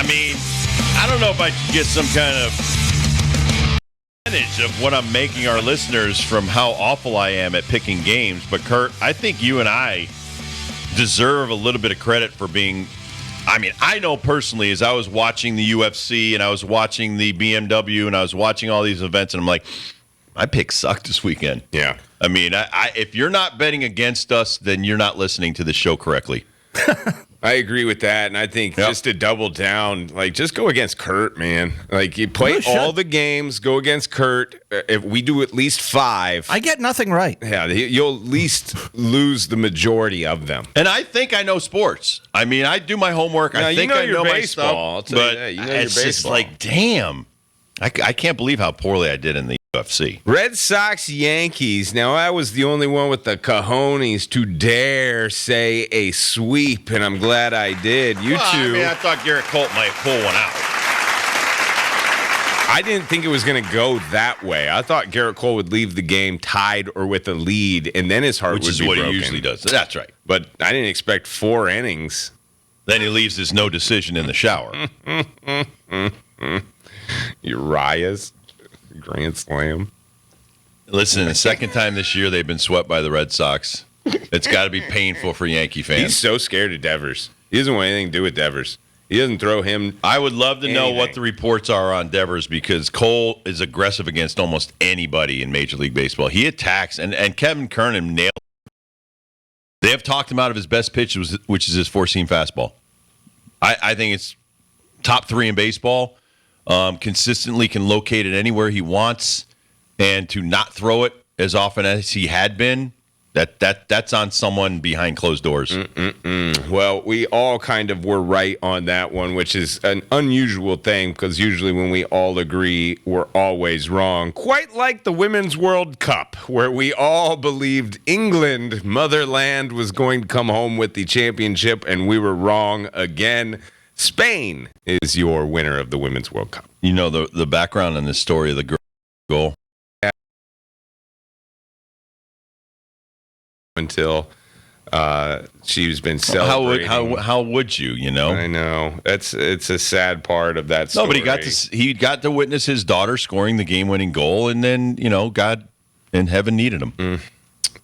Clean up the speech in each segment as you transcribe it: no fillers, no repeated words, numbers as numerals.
I mean, I don't know if I should get some kind of percentage of what I'm making our listeners from how awful I am at picking games. But, Kurt, I think you and I deserve a little bit of credit for being – I mean, I know personally as I was watching the UFC and I was watching the BMW and I was watching all these events, and I'm like, my picks sucked this weekend. Yeah. I mean, if you're not betting against us, then you're not listening to the show correctly. I agree with that, and I think just to double down, like, just go against Kurt, man. Like, you play all the games, go against Kurt. If we do at least 5. I get nothing right. Yeah, you'll at least lose the majority of them. And I think I know sports. I mean, I do my homework. Now, I think I know my stuff. But it's just like, damn. I can't believe how poorly I did in the UFC. Red Sox Yankees. Now, I was the only one with the cojones to dare say a sweep, and I'm glad I did. You two. I mean, I thought Garrett Colt might pull one out. I didn't think it was going to go that way. I thought Garrett Cole would leave the game tied or with a lead, and then his heart would be broken. Which is what he usually does. That's right. But I didn't expect 4 innings. Then he leaves his no decision in the shower. Urias. Grand slam. Listen, the second time this year they've been swept by the Red Sox. It's got to be painful for Yankee fans. He's so scared of Devers. He doesn't want anything to do with Devers. He doesn't throw him. I would love to know what the reports are on Devers because Cole is aggressive against almost anybody in Major League Baseball. He attacks, and Kevin Kernan nailed it. They have talked him out of his best pitch, which is his four-seam fastball. I think it's top 3 in baseball. Consistently can locate it anywhere he wants, and to not throw it as often as he had been, that's on someone behind closed doors. Well, we all kind of were right on that one, which is an unusual thing because usually when we all agree, we're always wrong. Quite like the Women's World Cup, where we all believed England, motherland, was going to come home with the championship, and we were wrong again. Spain is your winner of the Women's World Cup. You know the background on this story of the goal? Until she's been celebrating. How would you, you know? I know. It's a sad part of that story. No, but he got to witness his daughter scoring the game-winning goal, and then, God in heaven needed him.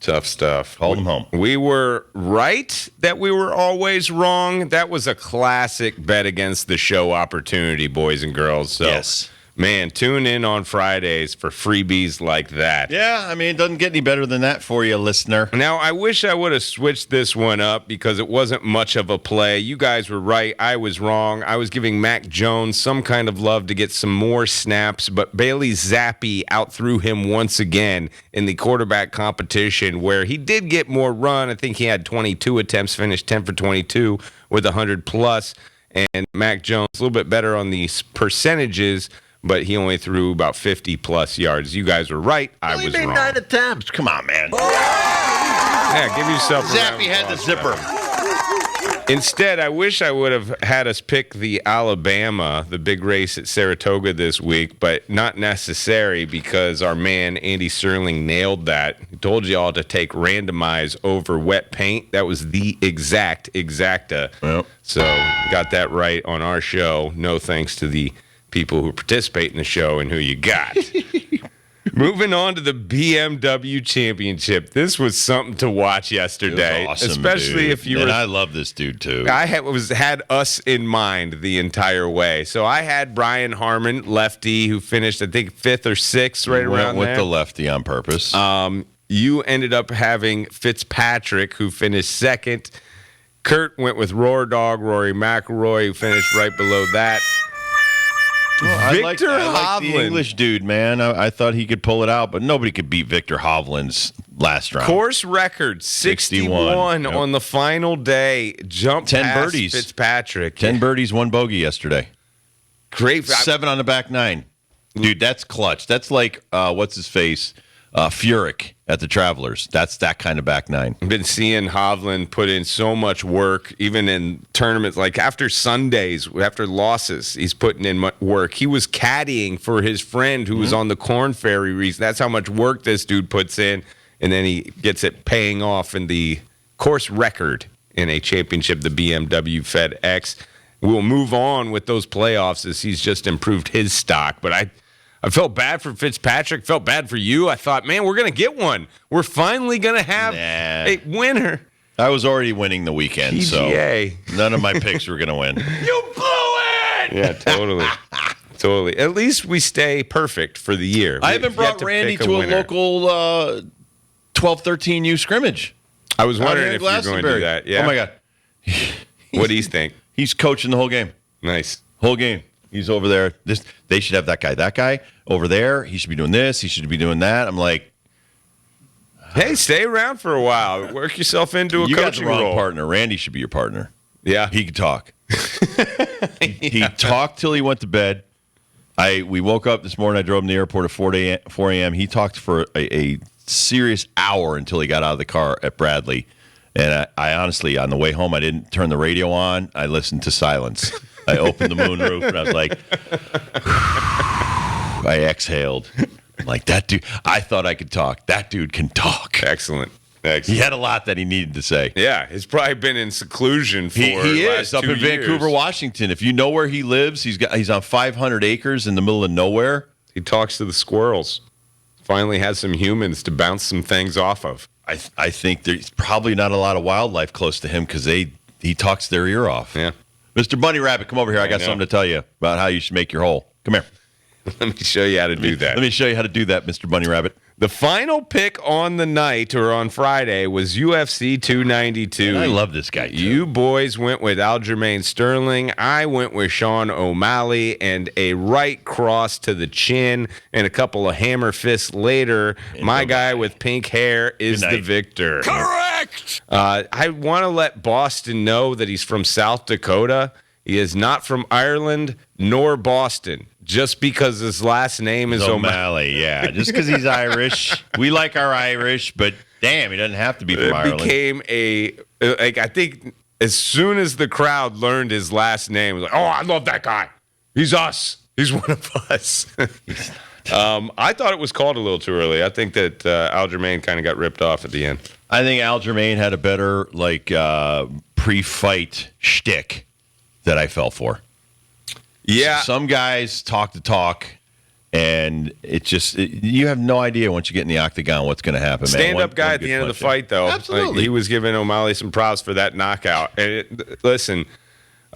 Tough stuff. Called him home. We were right that we were always wrong. That was a classic bet against the show opportunity, boys and girls. So, yes. Man, tune in on Fridays for freebies like that. Yeah, I mean, it doesn't get any better than that for you, listener. Now, I wish I would have switched this one up because it wasn't much of a play. You guys were right. I was wrong. I was giving Mac Jones some kind of love to get some more snaps, but Bailey Zappi outthrew him once again in the quarterback competition where he did get more run. I think he had 22 attempts, finished 10 for 22 with 100+. And Mac Jones a little bit better on these percentages, but he only threw about 50+ yards. You guys were right. I was wrong. 9 attempts. Come on, man. Yeah, give yourself a Zappy had the zipper. Instead, I wish I would have had us pick the Alabama, the big race at Saratoga this week, but not necessary because our man Andy Sterling nailed that. He told you all to take randomize over wet paint. That was the exacta. Yep. So got that right on our show. No thanks to the people who participate in the show and who you got. Moving on to the BMW Championship. This was something to watch yesterday, awesome, especially dude. if you And were. I love this dude too. I had us in mind the entire way. So I had Brian Harmon, lefty, who finished I think 5th or 6th, right around with there. the lefty on purpose. You ended up having Fitzpatrick, who finished 2nd. Kurt went with Roar Dog, Rory McIlroy, who finished right below that. Well, Victor I like the Hovland. English dude, man. I thought he could pull it out, but nobody could beat Victor Hovland's last round. Course record 61 Yep. on the final day. Jumped 10 past birdies. Fitzpatrick. 10 birdies, 1 bogey yesterday. Great. 7 on the back 9. Dude, that's clutch. That's like, what's his face? Furyk at the Travelers. That's that kind of back 9. I've been seeing Hovland put in so much work, even in tournaments. Like after Sundays, after losses, he's putting in work. He was caddying for his friend who was on the Corn Ferry Race. That's how much work this dude puts in. And then he gets it paying off in the course record in a championship, the BMW FedEx. we'll move on with those playoffs as he's just improved his stock. But I felt bad for Fitzpatrick, felt bad for you. I thought, man, we're going to get one. We're finally going to have a winner. I was already winning the weekend, PGA. so none of my picks were going to win. You blew it! Yeah, totally. Totally. At least we stay perfect for the year. I haven't brought Randy to a local 12-13U scrimmage. I was wondering if you were going to do that. Yeah. Oh, my God. What do you think? He's coaching the whole game. Nice. Whole game. He's over there. They should have that guy. That guy over there, he should be doing this. He should be doing that. I'm like, hey, stay around for a while. Work yourself into a you coaching got the wrong role. partner. Randy should be your partner. Yeah. He could talk. He talked till he went to bed. We woke up this morning. I drove him to the airport at 4 a.m. He talked for a serious hour until he got out of the car at Bradley. And I honestly, on the way home, I didn't turn the radio on. I listened to silence. I opened the moonroof, and I was like, I exhaled. I'm like, that dude, I thought I could talk. That dude can talk. Excellent. He had a lot that he needed to say. Yeah, he's probably been in seclusion for he is up 2 in years. Vancouver, Washington. If you know where he lives, he's on 500 acres in the middle of nowhere. He talks to the squirrels. Finally has some humans to bounce some things off of. I think there's probably not a lot of wildlife close to him because he talks their ear off. Yeah. Mr. Bunny Rabbit, come over here. I got something to tell you about how you should make your hole. Come here. Let me show you how to do that. Let me show you how to do that, Mr. Bunny Rabbit. The final pick on the night or on Friday was UFC 292. And I love this guy, too. You boys went with Aljamain Sterling. I went with Sean O'Malley, and a right cross to the chin and a couple of hammer fists later. My guy with pink hair is the victor. Correct! I want to let Boston know that he's from South Dakota. He is not from Ireland nor Boston. Just because his last name is O'Malley, yeah. Just because he's Irish. We like our Irish, but damn, he doesn't have to be from Ireland. It became I think as soon as the crowd learned his last name, it was like, oh, I love that guy. He's us. He's one of us. I thought it was called a little too early. I think that Aljamain kind of got ripped off at the end. I think Aljamain had a better pre-fight shtick that I fell for. Yeah. Some guys talk the talk, and you have no idea once you get in the octagon what's going to happen. Stand-up guy at the end of the fight, though. Absolutely. He was giving O'Malley some props for that knockout. And listen,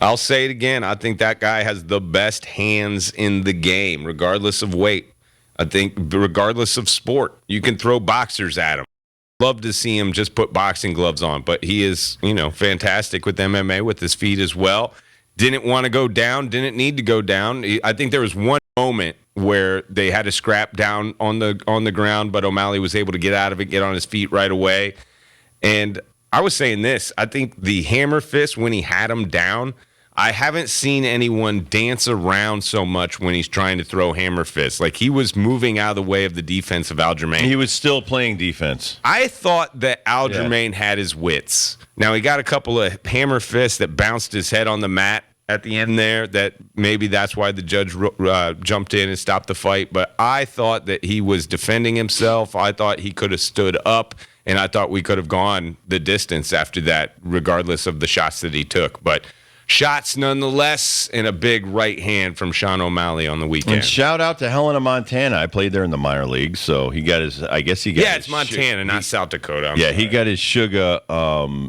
I'll say it again. I think that guy has the best hands in the game, regardless of weight. I think regardless of sport, you can throw boxers at him. Love to see him just put boxing gloves on, but he is, fantastic with MMA with his feet as well. Didn't want to go down, didn't need to go down. I think there was one moment where they had to scrap down on the ground, but O'Malley was able to get out of it, get on his feet right away. And I was saying this, I think the hammer fist, when he had him down, I haven't seen anyone dance around so much when he's trying to throw hammer fists. Like, he was moving out of the way of the defense of Aljamain. He was still playing defense. I thought that Aljamain had his wits. Now, he got a couple of hammer fists that bounced his head on the mat at the end there, that maybe that's why the judge jumped in and stopped the fight. But I thought that he was defending himself. I thought he could have stood up, and I thought we could have gone the distance after that, regardless of the shots that he took. But shots nonetheless, and a big right hand from Sean O'Malley on the weekend. And shout out to Helena, Montana. I played there in the minor leagues, so he got his. I guess he got. Yeah, it's Montana, not South Dakota. He got his Sugar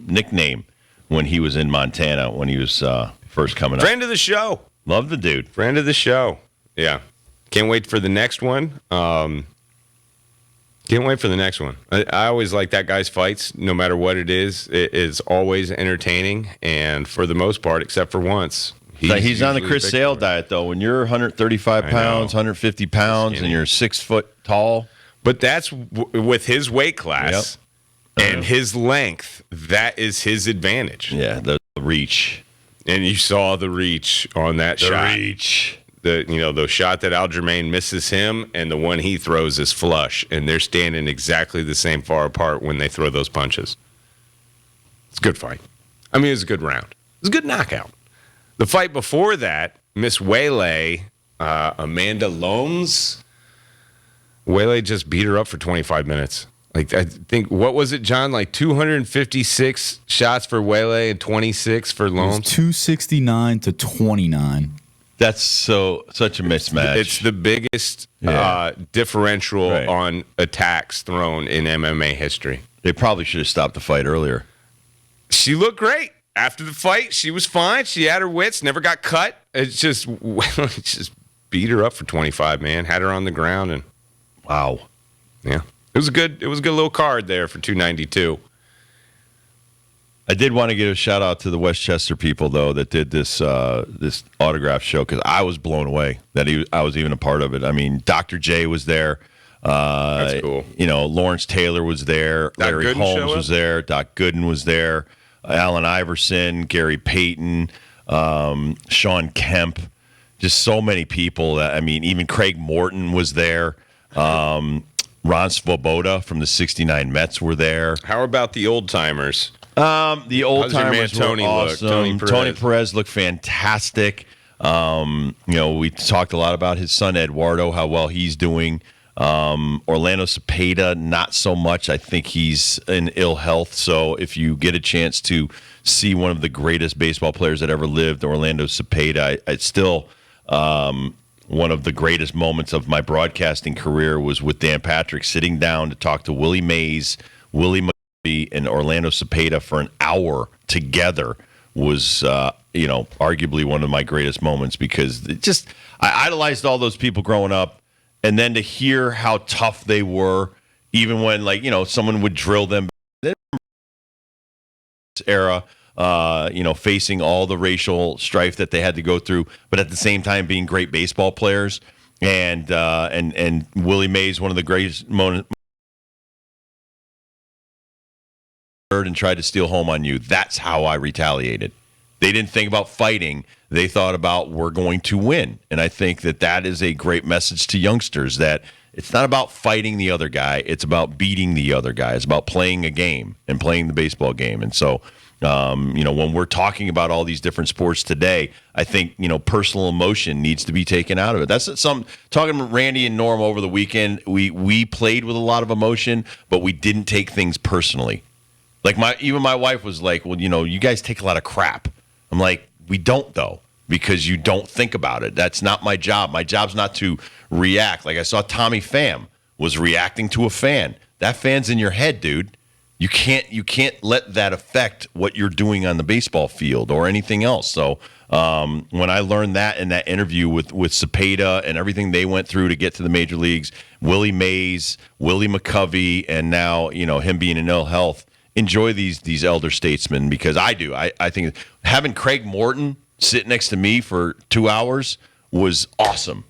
nickname when he was in Montana when he was first coming up. Friend of the show. Love the dude. Friend of the show. Yeah. Can't wait for the next one. Can't wait for the next one. I always like that guy's fights, no matter what it is always entertaining. And for the most part, except for once, he's on the Chris Sale diet, though. When you're 135 pounds, 150 pounds, and you're 6 foot tall. But that's with his weight class and his length. That is his advantage. Yeah, the reach. And you saw the reach on that shot. The reach. The shot that Aljamain misses him and the one he throws is flush, and they're standing exactly the same far apart when they throw those punches. It's a good fight. I mean, it was a good round. It was a good knockout. The fight before that, Miss Waylay, Amanda Lones, Waylay just beat her up for 25 minutes. Like, I think, what was it, John? Like 256 shots for Wele and 26 for It was Loans. 269 to 29. That's such a mismatch. It's the biggest differential on attacks thrown in MMA history. They probably should have stopped the fight earlier. She looked great. After the fight, she was fine. She had her wits, never got cut. It's just beat her up for 25, man. Had her on the ground, and Wow. yeah. It was a good little card there for 292. I did want to give a shout out to the Westchester people though that did this this autograph show because I was blown away that I was even a part of it. I mean, Dr. J was there. That's cool. You know, Lawrence Taylor was there. Larry Gooden show Holmes up? was there. Doc Gooden was there. Allen Iverson, Gary Payton, Sean Kemp. Just so many people. I mean, even Craig Morton was there. Ron Svoboda from the '69 Mets were there. How about the old timers? The old How's your man timers were Tony look? awesome. Tony Perez looked fantastic. You know, we talked a lot about his son Eduardo, how well he's doing. Orlando Cepeda, not so much. I think he's in ill health. So if you get a chance to see one of the greatest baseball players that ever lived, Orlando Cepeda, it's still one of the greatest moments of my broadcasting career was with Dan Patrick sitting down to talk to Willie Mays, Willie McCovey, and Orlando Cepeda for an hour together was, you know, arguably one of my greatest moments because I idolized all those people growing up. And then to hear how tough they were, even when, like, you know, someone would drill them. Era, you know, facing all the racial strife that they had to go through, but at the same time being great baseball players. And Willie Mays, one of the greatest and tried to steal home on you. That's how I retaliated. They didn't think about fighting. They thought about we're going to win. And I think that is a great message to youngsters that it's not about fighting the other guy. It's about beating the other guy. It's about playing a game and playing the baseball game. And so, you know, when we're talking about all these different sports today, I think, you know, personal emotion needs to be taken out of it. That's some talking to Randy and Norm over the weekend. We played with a lot of emotion, but we didn't take things personally. Like even my wife was like, well, you know, you guys take a lot of crap. I'm like, we don't though, because you don't think about it. That's not my job. My job's not to react. Like I saw Tommy Pham was reacting to a fan. That fan's in your head, dude. You can't let that affect what you're doing on the baseball field or anything else. So when I learned that in that interview with Cepeda and everything they went through to get to the major leagues, Willie Mays, Willie McCovey, and now, you know, him being in ill health, enjoy these elder statesmen because I do. I think having Craig Morton sit next to me for 2 hours was awesome.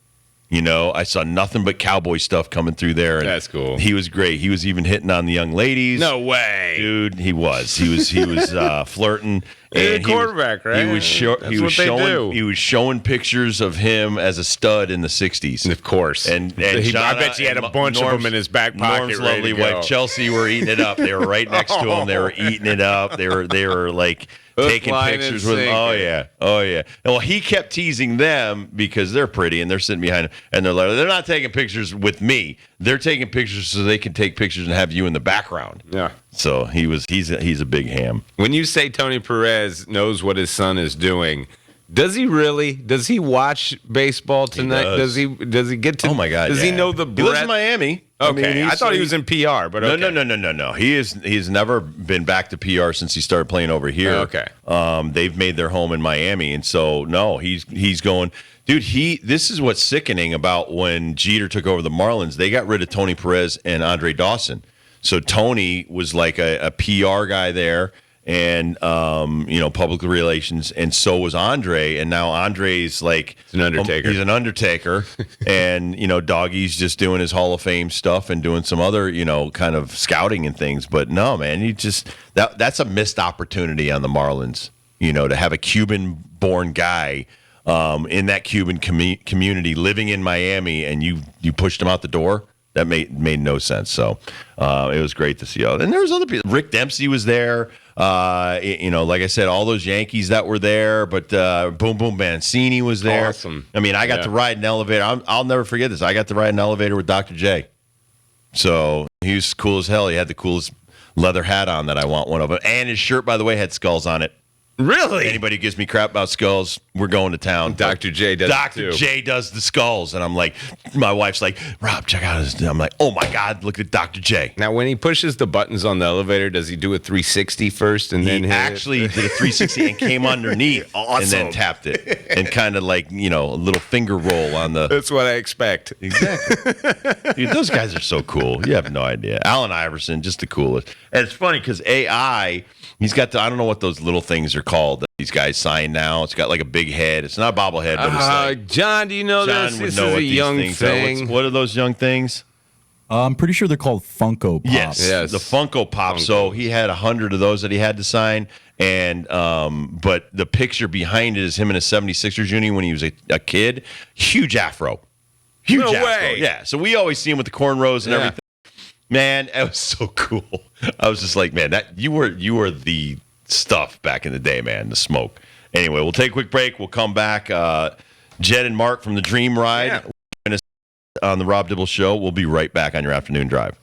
You know, I saw nothing but cowboy stuff coming through there. And that's cool. He was great. He was even hitting on the young ladies. No way, dude. He was flirting. He's And a quarterback, right? He was showing pictures of him as a stud in the '60s. Of course. And I bet he had a bunch of them in his back pocket. Norm's ready lovely to go. wife Chelsea were eating it up. They were right next to him. They were eating it up. They were like taking line, pictures and with him. sinker. Oh yeah. And well, he kept teasing them because they're pretty and they're sitting behind him, and they're not taking pictures with me. They're taking pictures so they can take pictures and have you in the background. Yeah. So he's a big ham. When you say Tony Perez knows what his son is doing, does he really? Does he watch baseball tonight? does. Does he get to? Oh my God! Does he know the He lives breadth? in Miami. Okay, I thought he was in PR, but okay. No. He's never been back to PR since he started playing over here. Okay. They've made their home in Miami, and so no, he's going. Dude, this is what's sickening about when Jeter took over the Marlins. They got rid of Tony Perez and Andre Dawson. So Tony was like a PR guy there, and you know, public relations, and so was Andre. And now Andre's like an undertaker. He's an undertaker, and you know, Doggy's just doing his Hall of Fame stuff and doing some other, you know, kind of scouting and things. But no, man, that's a missed opportunity on the Marlins. You know, to have a Cuban-born guy in that Cuban community living in Miami, and you pushed him out the door. That made no sense. So it was great to see. And there was other people. Rick Dempsey was there. You know, like I said, all those Yankees that were there. But Boom Boom Mancini was there. Awesome. I mean, I got to ride an elevator. I'll never forget this. I got to ride an elevator with Dr. J. So he was cool as hell. He had the coolest leather hat on that I want one of them. And his shirt, by the way, had skulls on it. Really? Anybody who gives me crap about skulls, we're going to town. Dr. J does Dr. it too. J does the skulls. And I'm like, my wife's like, Rob, check out his. I'm like, oh my God, look at Dr. J. Now, when he pushes the buttons on the elevator, does he do a 360 first and then He hit actually did a 360 and came underneath and then tapped it. And kind of like, a little finger roll on the. That's what I expect. Exactly. Dude, those guys are so cool. You have no idea. Allen Iverson, just the coolest. And it's funny because AI, he's got I don't know what those little things are called that these guys sign now. It's got like a big head. It's not a bobblehead, but it's like. John, do you know John this? would This know is what a these young things are. thing. What are those young things? I'm pretty sure they're called Funko Pops. Yes, the Funko Pop. So he had 100 of those that he had to sign. And but the picture behind it is him in a 76ers uni when he was a kid. Huge afro. Huge No afro. way. Yeah. So we always see him with the cornrows and Yeah. everything. Man, it was so cool. I was just like, man, that you were the stuff back in the day, man, the smoke. Anyway, we'll take a quick break. We'll come back. Jed and Mark from the Dream Ride on the Rob Dibble Show. We'll be right back on your afternoon drive.